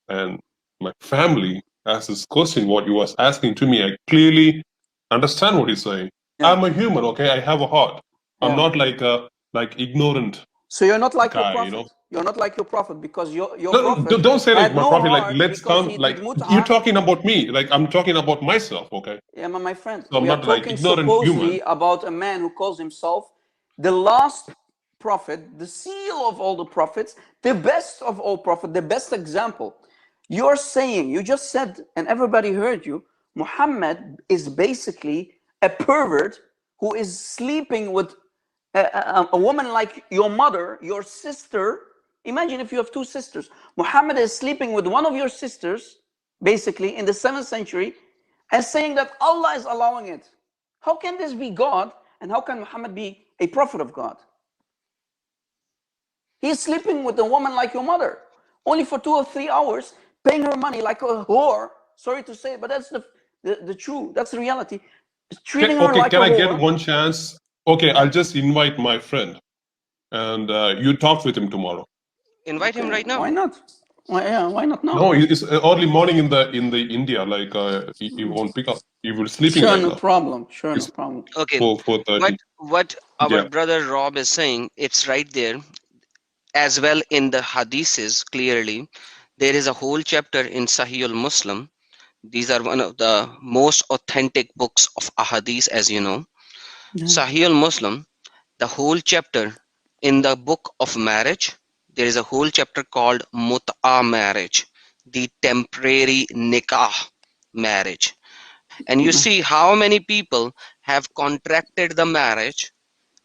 and my family as this question what you was asking to me. I clearly understand what you're saying. Yeah, I'm a human, okay? I have a heart. I'm yeah. not like a ignorant So you're not like your guy, Prophet. You're not like your Prophet because your No, Prophet don't say like had my no prophet. Like heart let's because come. he did Like you're mut'ah. talking about me. Like I'm talking about myself, okay? Yeah, my friend, So I'm we are not like talking ignorant human. supposedly about a man who calls himself the last prophet, the seal of all the prophets, the best of all prophets, the best example. You're saying, you just said, and everybody heard you, Muhammad is basically a pervert who is sleeping with a woman like your mother, your sister. Imagine if you have two sisters. Muhammad is sleeping with one of your sisters, basically in the 7th century, and saying that Allah is allowing it. How can this be God? And how can Muhammad be a prophet of God? He's sleeping with a woman like your mother, only for 2 or 3 hours, paying her money like a whore. Sorry to say, but that's the truth. That's the reality. Treating her Okay, like a can I get whore. one chance? Okay, I'll just invite my friend, and you talk with him tomorrow. Invite him Okay, right now. why not? Why not now? No, it's early morning in the India. Like he won't pick up. He was sleeping Sure, right no now. problem. Sure, no It's problem. Okay, 4:30. what our Yeah. brother Rob is saying, it's right there as well in the hadiths clearly. There is a whole chapter in Sahih al-Muslim. These are one of the most authentic books of ahadith, as you know. Yeah. Sahih al-Muslim, the whole chapter in the book of marriage, there is a whole chapter called Mut'a marriage, the temporary nikah marriage. And you see how many people have contracted the marriage.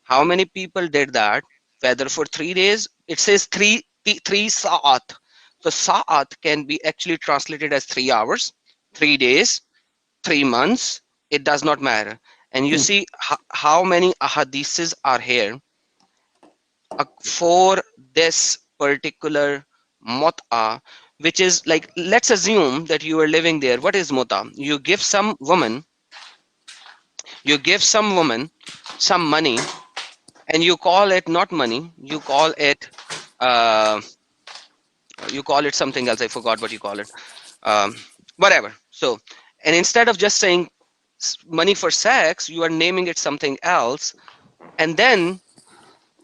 How many people did that? Whether for 3 days, it says three sa'at. So sa'at can be actually translated as 3 hours, 3 days, 3 months. It does not matter. And you see how many ahadiths are here for this particular mut'a, which is like, let's assume that you are living there. What is mut'a? You give some woman some money and you call it not money, you call it something else. I forgot what you call it. um, Whatever. So, and instead of just saying money for sex, you are naming it something else, and then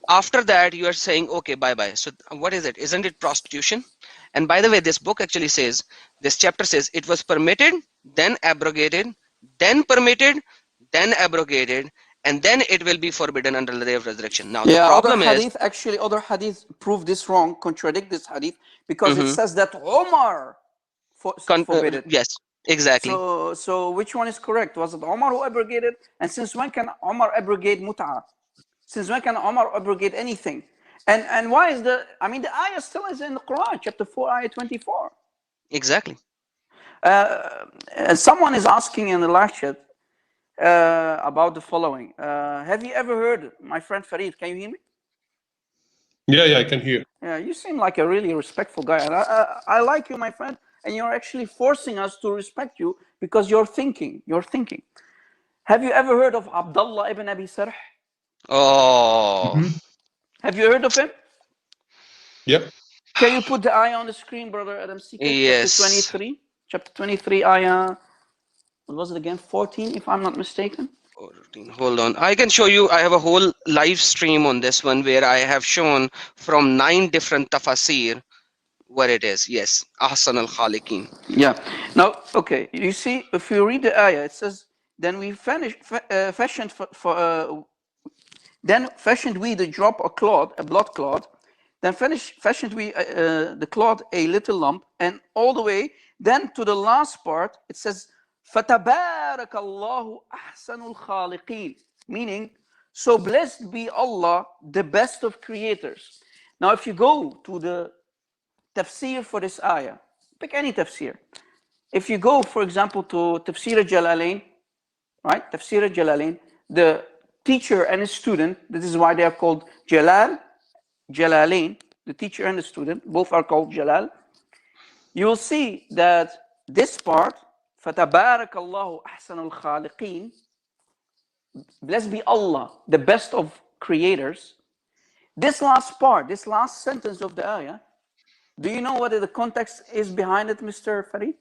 after that you are saying okay, bye bye. So what is it? Isn't it prostitution? And by the way, this book actually says, this chapter says, it was permitted, then abrogated, then permitted, then abrogated, and then it will be forbidden until the day of resurrection. Now the Yeah, problem is, other hadith prove this wrong, contradict this hadith, because it mhm, says that Omar forbid it. yes, exactly. So which one is correct? Was it Omar who abrogated? And since when can Omar abrogate mut'ah? Since when can Omar abrogate anything? And why is the ayah still is in the Quran, chapter 4, ayah 24. Exactly. Someone is asking in the live chat about the following. Have you ever heard, my friend Farid, can you hear me? Yeah, I can hear. Yeah, you seem like a really respectful guy. And I like you, my friend, and you're actually forcing us to respect you because you're thinking. Have you ever heard of Abdullah ibn Abi Sarh? Oh, Have you heard of him? Yep. Can you put the ayah on the screen, brother Adam Seeker? yes. Chapter 23, ayah, what was it again? 14, if I'm not mistaken. Hold on. I can show you. I have a whole live stream on this one where I have shown from 9 different tafasir what it is. Yes. Ahsan al-Khaliqin. Yeah. Now, okay. You see, if you read the ayah, it says, then we fashioned then fashioned we the drop a clod, a blood clod. Then fashioned we the clod a little lump, and all the way. Then to the last part, it says, فَتَبَارَكَ اللَّهُ أَحْسَنُ الْخَالِقِينَ, meaning, so blessed be Allah, the best of creators. Now, if you go to the tafsir for this ayah, pick any tafsir. If you go, for example, to Tafsir al-Jalalain, right? Tafsir al-Jalalain, the teacher and his student, this is why they are called Jalalain, the teacher and the student, both are called Jalal. You will see that this part, فَتَبَارَكَ اللَّهُ أَحْسَنُ الْخَالِقِينَ, blessed be Allah, the best of creators. This last part, this last sentence of the ayah, do you know what the context is behind it, Mr. Farid?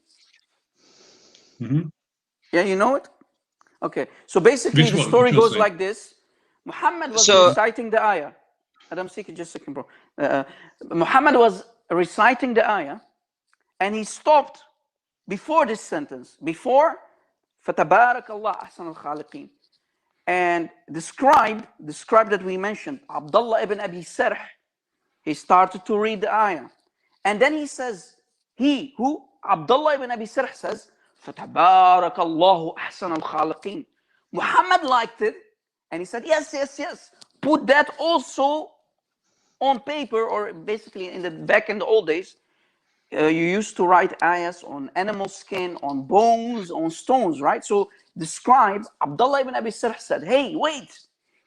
Yeah, you know it? Okay, so basically the story goes like this. Muhammad was reciting the ayah. Adam, just a second, bro. Muhammad was reciting the ayah, and he stopped before this sentence, before فَتَبَارَكَ اللَّهُ أَحْسَنُ الْخَالِقِينَ. And the scribe that we mentioned, Abdullah ibn Abi Sarh, he started to read the ayah. And then he says, Abdullah ibn Abi Sarh says, فَتَبَارَكَ اللَّهُ أَحْسَنُ الْخَالِقِينَ. Muhammad liked it, and he said, yes. Put that also on paper, or basically back in the old days, you used to write ayahs on animal skin, on bones, on stones, right? So the scribe, Abdullah ibn Abi Sarh, said, hey, wait,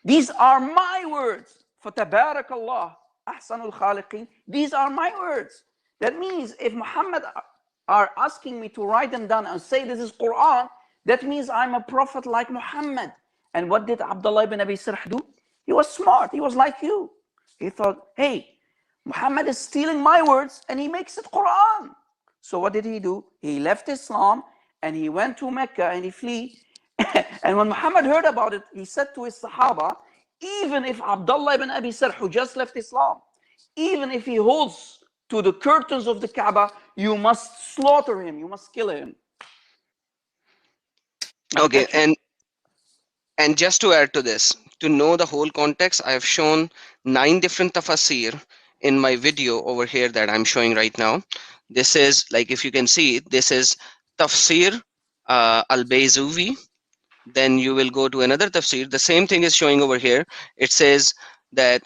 these are my words. فَتَبَارَكَ اللَّهُ أَحْسَنُ الْخَالِقِينَ. These are my words. That means if Muhammad are asking me to write them down and say this is Quran, that means I'm a prophet like Muhammad. And what did Abdullah ibn Abi Sarh do? He was smart. He was like you. He thought, hey, Muhammad is stealing my words and he makes it Quran. So what did he do? He left Islam and he went to Mecca and he fled. And when Muhammad heard about it, he said to his Sahaba, even if Abdullah ibn Abi Sarh, who just left Islam, even if he holds to the curtains of the Kaaba, you must slaughter him, you must kill him. Okay, and just to add to this, to know the whole context, I have shown 9 different tafasir in my video over here that I'm showing right now. This is, like, if you can see, this is tafsir al-Bayzuvi. Then you will go to another tafsir. The same thing is showing over here. It says that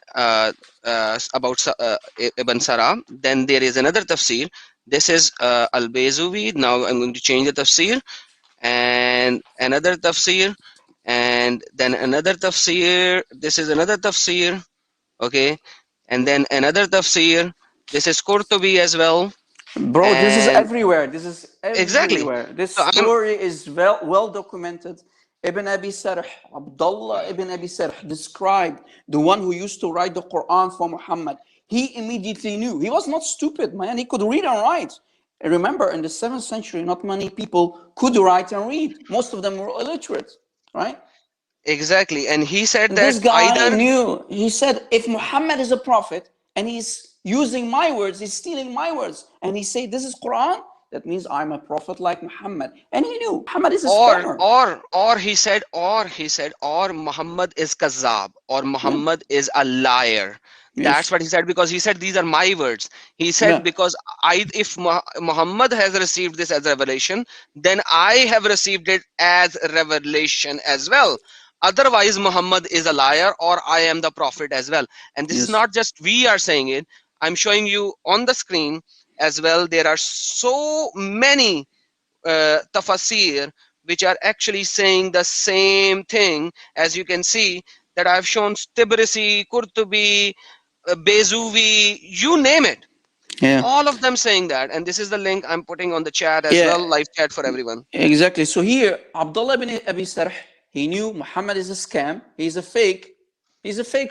about Ibn Sara. Then there is another tafsir. This is al-Bayzuvi. Now I'm going to change the tafsir, and another tafsir, and then another tafsir. This is another tafsir. Okay, and then another tafsir. This is Qurtubi as well. Bro, this is everywhere. This is everywhere. Exactly. This story is well documented. ibn Abi Sarh, Abdullah ibn Abi Sarh, described the one who used to write the Quran for Muhammad. He immediately knew. He was not stupid, man. He could read and write. And remember, in the 7th century, not many people could write and read. Most of them were illiterate, right? Exactly. And he said And this that guy either, knew. He said, if Muhammad is a prophet and he's using my words, he's stealing my words, and he said, this is Quran, that means I'm a prophet like Muhammad. And he knew Muhammad is a scammer. or he said, or Muhammad is Kazab, or Muhammad is a liar. That's Yes. what he said, because he said these are my words. He said, Yeah. because if Muhammad has received this as revelation, then I have received it as revelation as well. Otherwise, Muhammad is a liar, or I am the prophet as well. And this is Yes. not just we are saying it. I'm showing you on the screen as well. There are so many tafasir which are actually saying the same thing. As you can see, that I've shown Tibrisi, Qurtubi, Bezuvi, you name it. Yeah. All of them saying that. And this is the link I'm putting on the chat as Yeah. well, live chat for everyone. Exactly. So here, Abdullah ibn Abi Sarh, he knew Muhammad is a scam. He's a fake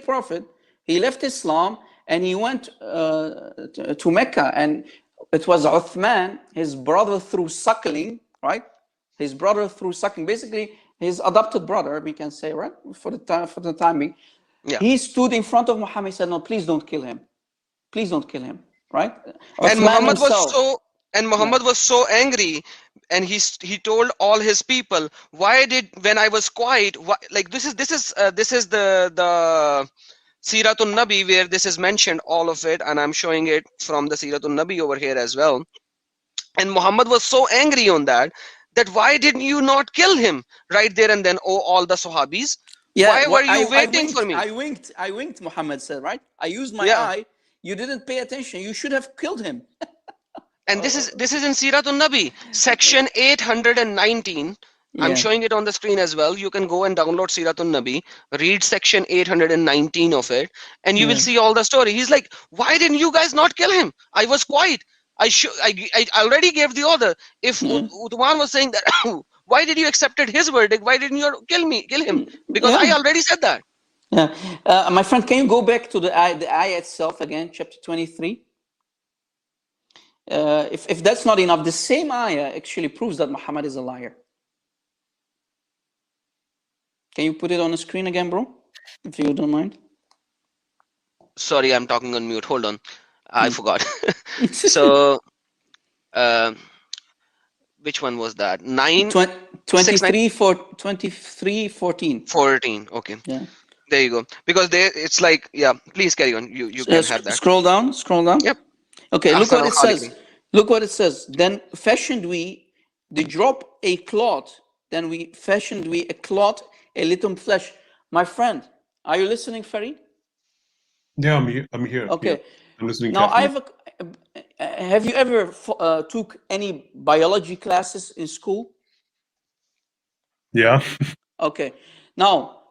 prophet. He left Islam and he went to Mecca. And it was Uthman, his brother through suckling, right? His brother through suckling, basically his adopted brother, we can say, right? For the time being. Yeah. He stood in front of Muhammad and said, no, please don't kill him. Please don't kill him, right? And Uthman Muhammad himself. was so angry, and he told all his people, why did, when I was quiet, like this is the Siratul Nabi where this is mentioned, all of it, and I'm showing it from the Siratul Nabi over here as well. And Muhammad was so angry on that why didn't you not kill him right there and then, oh, all the Sahabis? Yeah, why were you I waiting winked, for me? I winked, Muhammad said, right? I used my Yeah. eye. You didn't pay attention. You should have killed him. And this is in Siratul Nabi, section 819. I'm Yeah. showing it on the screen as well. You can go and download Siratul Nabi, read section 819 of it, and you will Yeah. see all the story. He's like, why didn't you guys not kill him? I was quiet. I already gave the order. If Uthman was saying that, why did you accepted his verdict? Why didn't you kill him? Because Yeah. I already said that. Yeah. My friend, can you go back to the ayah itself again, chapter 23? If that's not enough, the same ayah actually proves that Muhammad is a liar. Can you put it on the screen again, bro? If you don't mind. Sorry, I'm talking on mute. Hold on. I forgot. So, which one was that? 23, 14. 14. Okay. Yeah. There you go. Because it's like, yeah, please carry on. You can have that. Scroll down. Yep. Okay, look Ahsan what it al-Khaliqin. says. Look what it says. Then fashioned we, they drop a cloth. Then fashioned we a cloth, a little flesh. My friend, are you listening, Farid? Yeah, I'm here. Okay. Yeah. I'm listening. Now, carefully. have you ever took any biology classes in school? Yeah. Okay. Now,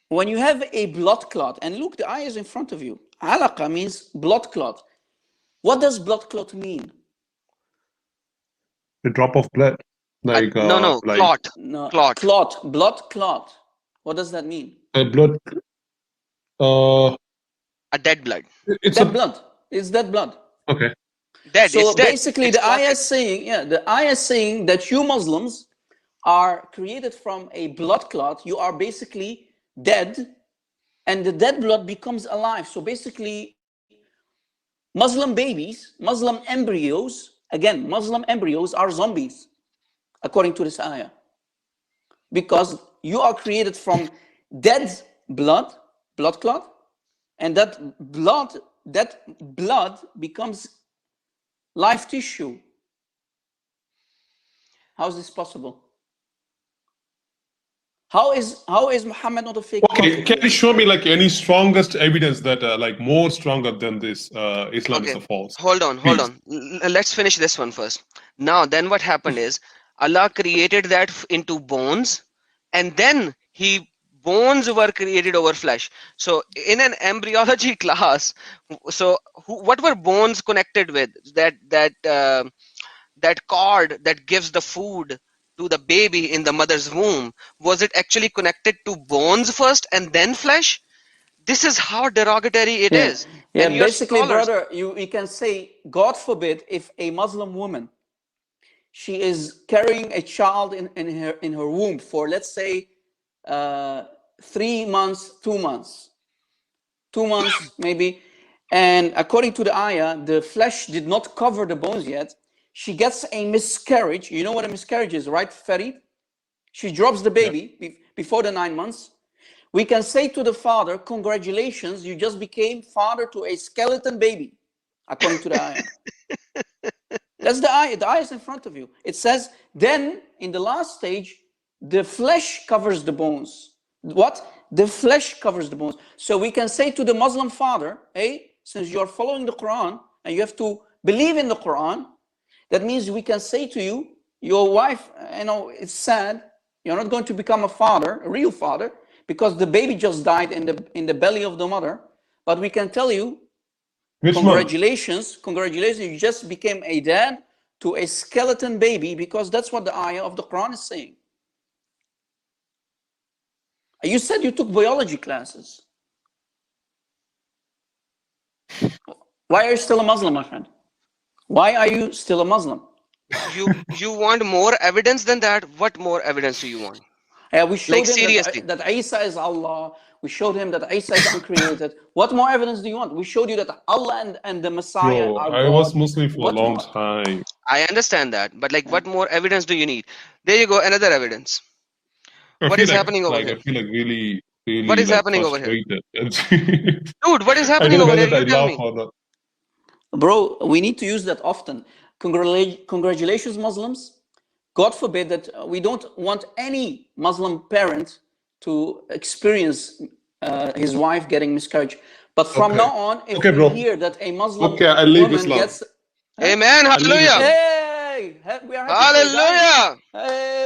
when you have a blood clot, and look, the eye is in front of you. Alaqa means blood clot. What does blood clot mean? A drop of blood. Like No, like clot. No, Clot. blood clot. What does that mean? blood. A dead blood. It's Dead blood. It's dead blood. okay. Dead. So it's dead. basically, It's the ayah clotted. is saying, the ayah is saying that you Muslims are created from a blood clot. You are basically dead, and the dead blood becomes alive. So basically, Muslim babies, Muslim embryos, again, Muslim embryos are zombies, according to this ayah. Because you are created from dead blood clot, and that blood becomes live tissue. How is this possible? How is Muhammad not a fake Okay, prophet? can you show me like any strongest evidence that like more stronger than this Islam is a false? Hold on. Let's finish this one first. Now, then what happened is Allah created that into bones, and then bones were created over flesh. So in an embryology class, so what were bones connected with? That cord that gives the food to the baby in the mother's womb, was it actually connected to bones first and then flesh? This is how derogatory it is. Yeah, And your basically, scholars, brother, you can say, God forbid, if a Muslim woman, she is carrying a child in her womb for, let's say, 3 months, 2 months, 2 months maybe, and according to the ayah, the flesh did not cover the bones yet. She gets a miscarriage. You know what a miscarriage is, right, Farid? She drops the baby before the 9 months. We can say to the father, congratulations, you just became father to a skeleton baby, according to the ayah. That's the ayah. The ayah is in front of you. It says, then in the last stage, the flesh covers the bones. What? The flesh covers the bones. So we can say to the Muslim father, hey, since you're following the Quran and you have to believe in the Quran, that means we can say to you, your wife, it's sad, you're not going to become a father, a real father, because the baby just died in the belly of the mother. But we can tell you, congratulations, you just became a dad to a skeleton baby, because that's what the ayah of the Quran is saying. You said you took biology classes. Why are you still a Muslim, my friend? Why are you still a Muslim? you want more evidence than that? What more evidence do you want? We showed him seriously. that Isa is Allah. We showed him that Isa is uncreated. What more evidence do you want? We showed you that Allah and the Messiah Bro, are I God. was Muslim for What a long more? time. I understand that, but what more evidence do you need? There you go, another evidence. What is happening over here? I feel like really What is happening over here? frustrated. Dude, what is I happening don't know over here? whether I You tell laugh me. or not. Bro, we need to use that often. Congratulations, Muslims. God forbid that we don't want any Muslim parent to experience his wife getting miscarriage. But from now on, if we hear that a Muslim I leave woman Islam. gets... Amen. Hallelujah. Hey, we are happy for you guys. Hallelujah. Hey.